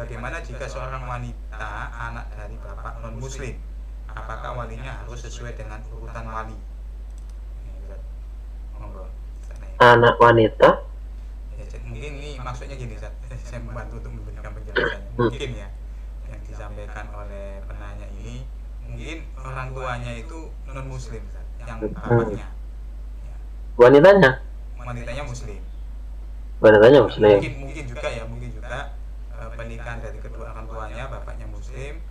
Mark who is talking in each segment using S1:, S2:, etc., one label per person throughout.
S1: bagaimana jika seorang wanita anak dari bapak non muslim, apakah walinya harus sesuai dengan urutan wali? Monggo.
S2: Anak wanita?
S1: Ya, mungkin ini maksudnya gini, saya membantu untuk memberikan penjelasannya. Mungkin ya, yang disampaikan oleh penanya ini, mungkin orang tuanya itu non muslim, yang bapaknya. Ya.
S2: Wanitanya
S1: Muslim.
S2: muslim.
S1: Mungkin juga pernikahan dari kedua orang tuanya, bapaknya muslim,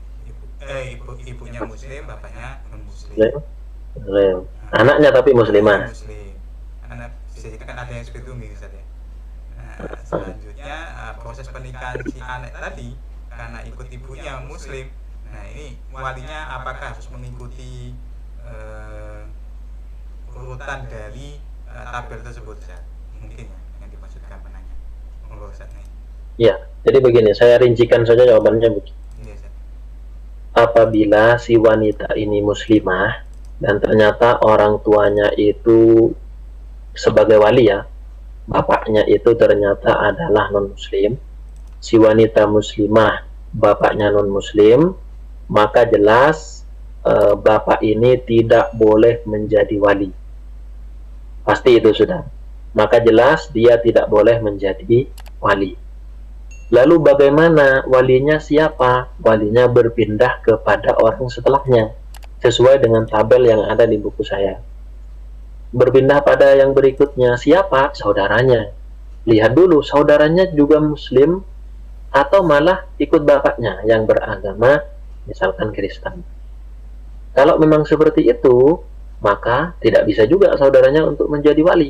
S1: ibunya muslim, bapaknya non muslim.
S2: Anaknya tapi muslimah.
S1: Muslim. Anak bisa jadi kan ada yang seperti itu misalnya. Selanjutnya proses pernikahan si anak tadi karena ikut ibunya muslim. Nah, ini walinya apakah harus mengikuti urutan dari tabel tersebut, Ustaz? Mungkin ya yang dimaksudkan penanya. Monggo, Ustaz.
S2: Ya, jadi begini, saya rincikan saja jawabannya begini.
S1: Iya, Ustaz.
S2: Apabila si wanita ini muslimah dan ternyata orang tuanya itu sebagai wali ya, bapaknya itu ternyata adalah non muslim, si wanita muslimah bapaknya non muslim, maka jelas bapak ini tidak boleh menjadi wali. Pasti itu sudah. Maka jelas dia tidak boleh menjadi wali. Lalu bagaimana walinya siapa? Walinya berpindah kepada orang setelahnya sesuai dengan tabel yang ada di buku saya. Berpindah pada yang berikutnya, siapa? Saudaranya. Lihat dulu, saudaranya juga muslim atau malah ikut bapaknya yang beragama misalkan Kristen. Kalau memang seperti itu, maka tidak bisa juga saudaranya untuk menjadi wali.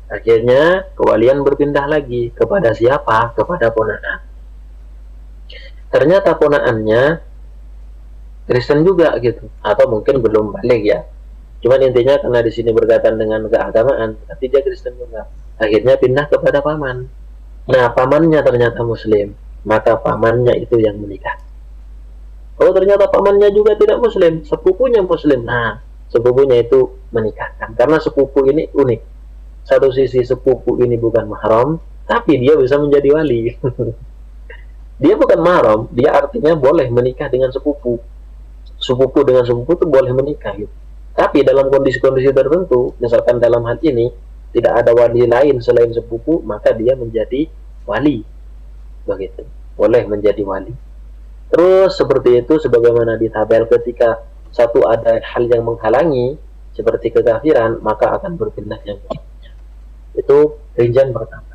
S2: Akhirnya kewalian berpindah lagi kepada siapa? Kepada ponakan. Ternyata ponakannya Kristen juga gitu, atau mungkin belum balik ya. Cuman intinya karena di sini berkaitan dengan keagamaan, tapi dia Kristen juga. Akhirnya pindah kepada paman. Nah, pamannya ternyata muslim, maka pamannya itu yang menikah. Kalau ternyata pamannya juga tidak muslim, sepupunya muslim, nah sepupunya itu menikahkan. Karena sepupu ini unik. Satu sisi sepupu ini bukan mahram, tapi dia bisa menjadi wali. Dia bukan mahram, dia artinya boleh menikah dengan sepupu. Sepupu dengan sepupu itu boleh menikah gitu. Tapi dalam kondisi-kondisi tertentu, misalkan dalam hal ini tidak ada wali lain selain sepupu, maka dia menjadi wali. Begitu. Boleh menjadi wali. Terus seperti itu sebagaimana di tabel, ketika satu ada hal yang menghalangi seperti kekafiran, maka akan berpindah yang berikutnya. Itu rincian pertama.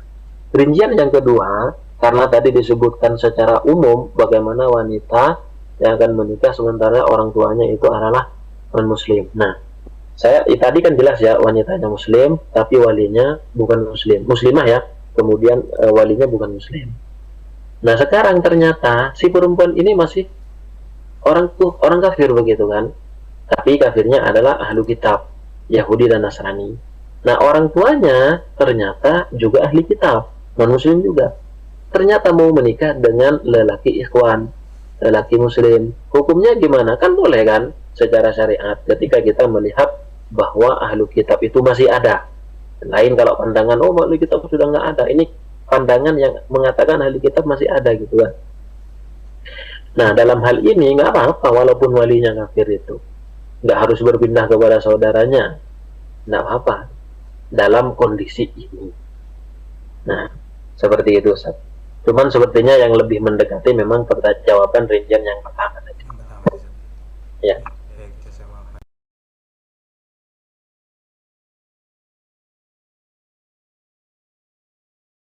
S2: Rincian yang kedua, karena tadi disebutkan secara umum bagaimana wanita yang akan menikah sementara orang tuanya itu adalah non-muslim. Nah, saya tadi kan jelas ya, wanitanya muslim tapi walinya bukan muslim, muslimah ya, kemudian walinya bukan muslim. Nah, sekarang ternyata si perempuan ini masih orang kafir begitu kan, tapi kafirnya adalah ahlu kitab, Yahudi dan Nasrani. Nah, orang tuanya ternyata juga ahli kitab, non muslim juga. Ternyata mau menikah dengan lelaki ikhwan, lelaki muslim. Hukumnya gimana? Kan boleh kan secara syariat ketika kita melihat bahwa ahlu kitab itu masih ada. Lain kalau pandangan, oh ahlu kitab sudah nggak ada. Ini pandangan yang mengatakan ahli kitab masih ada gitu kan. Nah, dalam hal ini nggak apa-apa walaupun walinya kafir itu. Nggak harus berpindah kepada saudaranya. Nggak apa-apa dalam kondisi ini. Nah, seperti itu, Ustaz. Cuman sepertinya yang lebih mendekati memang jawaban rincian yang pertama tadi. Ya.